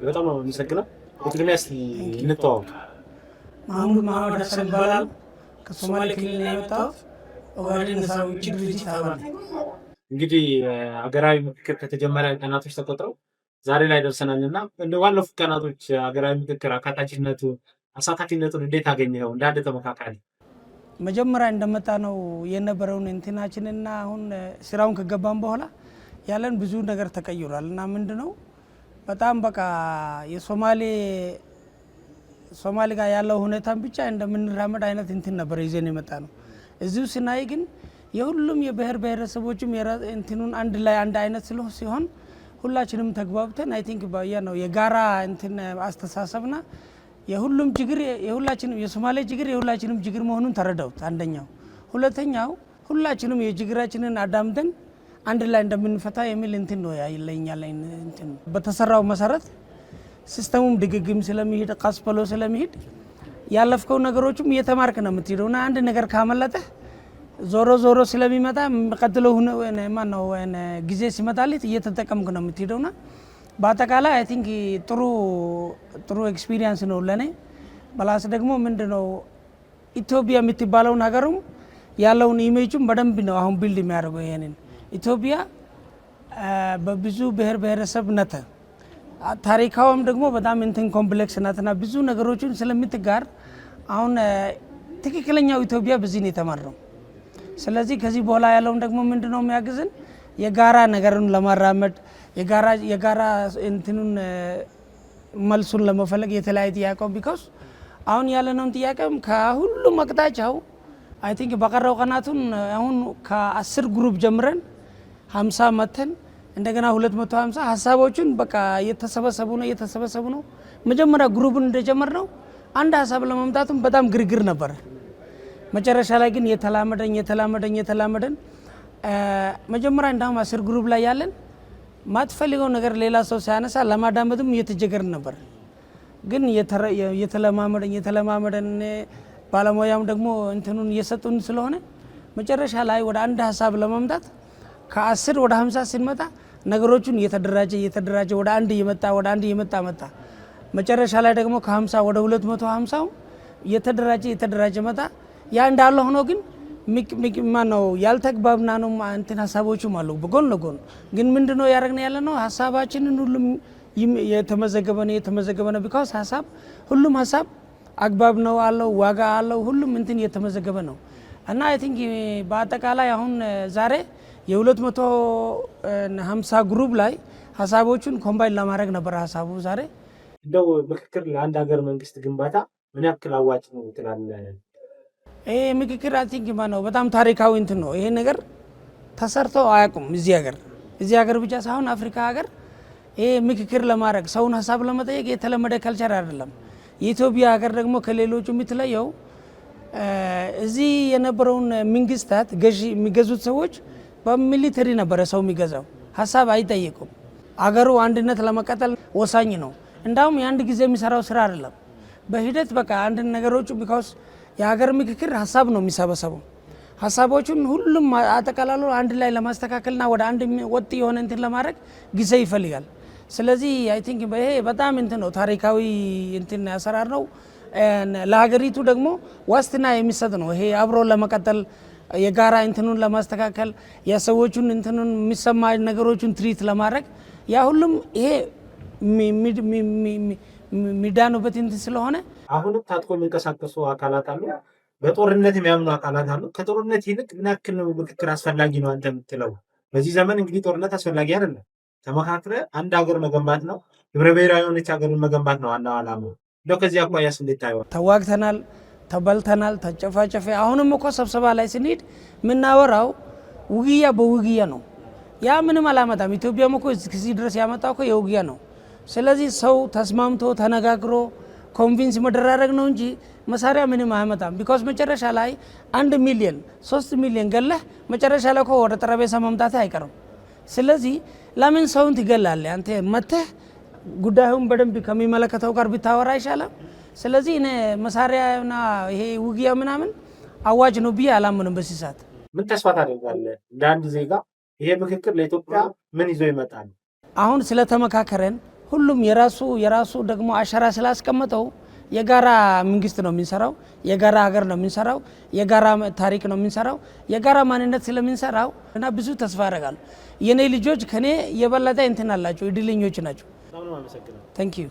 በጣም ነው የሚሰግነው። በቅድሚያ እስቲ እንተዋወቅ። ማህሙድ ሐሰን ይባላል። ከሶማሌ ክልል ነው የመጣሁት። ኦጋዴን ነፃ አውጪ ድርጅት አባል ነኝ። እንግዲህ ሀገራዊ ምክክር ከተጀመረ ቀናቶች ተቆጥረው ዛሬ ላይ ደርሰናልና እንደ ባለፉት ቀናቶች ሀገራዊ ምክክር አካታችነቱ አሳታፊነቱን እንዴት አገኘኸው? እንደ አንድ ተመካካሪ መጀመሪያ እንደመጣ ነው የነበረውን እንትናችንና አሁን ስራውን ከገባን በኋላ ያለን ብዙ ነገር ተቀይሯል እና ምንድነው በጣም በቃ የሶማሌ ጋር ያለው ሁኔታን ብቻ እንደምንራመድ አይነት እንትን ነበር ይዘን የመጣ ነው። እዚሁ ስናይ ግን የሁሉም የብሔር ብሔረሰቦችም እንትኑን አንድ ላይ አንድ አይነት ሲሆን ሁላችንም ተግባብተን አይ ቲንክ ባያ ነው የጋራ እንትን አስተሳሰብና የሁሉም ችግር የሁላችንም የሶማሌ ችግር የሁላችንም ችግር መሆኑን ተረዳውት አንደኛው። ሁለተኛው ሁላችንም የችግራችንን አዳምጠን አንድ ላይ እንደምንፈታ የሚል እንትን ነው ያይለኛል። እንትን በተሰራው መሰረት ሲስተሙም ድግግም ስለሚሄድ ቀስ ብሎ ስለሚሄድ ያለፍከው ነገሮችም እየተማርክ ነው የምትሄደውና አንድ ነገር ካመለጠ ዞሮ ስለሚመጣ ቀጥሎ ማነው ጊዜ ሲመጣልህ እየተጠቀምክ ነው የምትሄደውና በአጠቃላይ አይ ቲንክ ጥሩ ኤክስፒሪየንስ ነው ለኔ። በላስ ደግሞ ምንድነው ኢትዮጵያ የምትባለው ነገሩም ያለውን ኢሜጁም በደንብ ነው አሁን ቢልድ የሚያደርገው። ይሄንን ኢትዮጵያ በብዙ ብሔር ብሔረሰብ ነተ ታሪካውም ደግሞ በጣም እንትን ኮምፕሌክስ ናትና ብዙ ነገሮችን ስለምትጋር አሁን ትክክለኛው ኢትዮጵያ በዚህ ነው የተማርነው። ስለዚህ ከዚህ በኋላ ያለውን ደግሞ ምንድነው የሚያግዝን የጋራ ነገርን ለማራመድ የጋራ እንትኑን መልሱን ለመፈለግ የተለያየ ጥያቄው ቢኮዝ አሁን ያለነውን ጥያቄም ከሁሉም አቅጣጫው አይ ቲንክ በቀረው ቀናቱን አሁን ከ10 ግሩፕ ጀምረን 50 መተን እንደገና 250 ሀሳቦችን በቃ እየተሰበሰቡ ነው። መጀመሪያ ግሩፕን እንደጀመርነው አንድ ሀሳብ ለማምጣቱም በጣም ግርግር ነበር። መጨረሻ ላይ ግን የተላመደን መጀመሪያ እንዳውም 10 ግሩፕ ላይ ያለን ማትፈልገው ነገር ሌላ ሰው ሲያነሳ ለማዳመጥም እየተጀገርን ነበር። ግን የተለማመደን ባለሙያም ደግሞ እንትኑን እየሰጡን ስለሆነ መጨረሻ ላይ ወደ አንድ ሀሳብ ለማምጣት ከ10 ወደ 50 ስንመጣ ነገሮቹን እየተደራጀ ወደ አንድ እየመጣ መጣ። መጨረሻ ላይ ደግሞ ከ50 ወደ 250 እየተደራጀ መጣ። ያ እንዳለ ሆኖ ግን ማነው ያልተግባብና ነው እንትን ሀሳቦችም አሉ በጎን ለጎን። ግን ምንድነው ያደረግን ያለ ነው ሀሳባችንን ሁሉም የተመዘገበ ነው ቢካዝ ሁሉም ሀሳብ አግባብ ነው አለው ዋጋ አለው ሁሉም እንትን የተመዘገበ ነው እና አይ ቲንክ በአጠቃላይ አሁን ዛሬ የ250 ግሩፕ ላይ ሀሳቦቹን ኮምባይን ለማድረግ ነበር ሀሳቡ ዛሬ። እንደው ምክክር ለአንድ ሀገር መንግስት ግንባታ ምን ያክል አዋጭ ነው ትላለህ? ይሄ ምክክር አይ ቲንክ ማነው በጣም ታሪካዊ እንትን ነው። ይሄ ነገር ተሰርቶ አያውቁም እዚህ ሀገር ብቻ ሳይሆን አፍሪካ ሀገር ይሄ ምክክር ለማድረግ ሰውን ሀሳብ ለመጠየቅ የተለመደ ካልቸር አይደለም። የኢትዮጵያ ሀገር ደግሞ ከሌሎቹ የምትለየው እዚህ የነበረውን መንግስታት የሚገዙት ሰዎች በሚሊተሪ ነበረ ሰው የሚገዛው ሀሳብ አይጠየቁም። አገሩ አንድነት ለመቀጠል ወሳኝ ነው። እንዳውም የአንድ ጊዜ የሚሰራው ስራ አይደለም። በሂደት በቃ አንድ ነገሮቹ ቢካውስ የሀገር ምክክር ሀሳብ ነው የሚሰበሰበው። ሀሳቦቹን ሁሉም አጠቃላሉ አንድ ላይ ለማስተካከልና ወደ አንድ ወጥ የሆነ እንትን ለማድረግ ጊዜ ይፈልጋል። ስለዚህ አይ ቲንክ ይሄ በጣም እንትን ነው ታሪካዊ እንትን ያሰራር ነው። ለሀገሪቱ ደግሞ ዋስትና የሚሰጥ ነው። ይሄ አብሮ ለመቀጠል የጋራ እንትኑን ለማስተካከል የሰዎቹን እንትኑን የሚሰማ ነገሮችን ትሪት ለማድረግ ያ ሁሉም ይሄ ሚዳኑበት እንትን ስለሆነ አሁንም ታጥቆ የሚንቀሳቀሱ አካላት አሉ፣ በጦርነት የሚያምኑ አካላት አሉ። ከጦርነት ይልቅ ምን ያክል ነው ምክክር አስፈላጊ ነው አንተ የምትለው? በዚህ ዘመን እንግዲህ ጦርነት አስፈላጊ አይደለም። ተመካክረ አንድ ሀገር መገንባት ነው፣ ህብረ ብሔራዊ የሆነች ሀገርን መገንባት ነው ዋናው ዓላማው። እንደው ከዚህ አኳያስ እንዴት ታየዋለህ? ተዋግተናል፣ ተበልተናል፣ ተጨፋጨፈ። አሁንም እኮ ስብሰባ ላይ ስንሄድ የምናወራው ውጊያ በውጊያ ነው። ያ ምንም አላመጣም። ኢትዮጵያም እኮ እዚህ ድረስ ያመጣው እኮ የውጊያ ነው። ስለዚህ ሰው ተስማምቶ ተነጋግሮ ኮንቪንስ መደራረግ ነው እንጂ መሳሪያ ምንም አያመጣም። ቢኮዝ መጨረሻ ላይ 1 ሚሊዮን 3 ሚሊዮን ገለህ መጨረሻ ላይ እኮ ወደ ጠረጴዛ መምጣት አይቀርም። ስለዚህ ለምን ሰውን ትገላለህ? አንተ መተህ ጉዳዩን በደንብ ከሚመለከተው ጋር ቢታወራ ይሻላል። ስለዚህ እኔ መሳሪያና ይሄ ውጊያ ምናምን አዋጅ ነው ብዬ አላምንም። በዚህ ሰዓት ምን ተስፋ ታደርጋለህ እንደ አንድ ዜጋ? ይሄ ምክክር ለኢትዮጵያ ምን ይዞ ይመጣል? አሁን ስለተመካከረን ሁሉም የራሱ ደግሞ አሻራ ስላስቀመጠው የጋራ መንግስት ነው የሚሰራው፣ የጋራ ሀገር ነው የሚሰራው፣ የጋራ ታሪክ ነው የሚሰራው፣ የጋራ ማንነት ስለምንሰራው እና ብዙ ተስፋ አደርጋለሁ። የኔ ልጆች ከኔ የበለጠ እንትን አላቸው፣ እድለኞች ናቸው። ታንክ ዩ።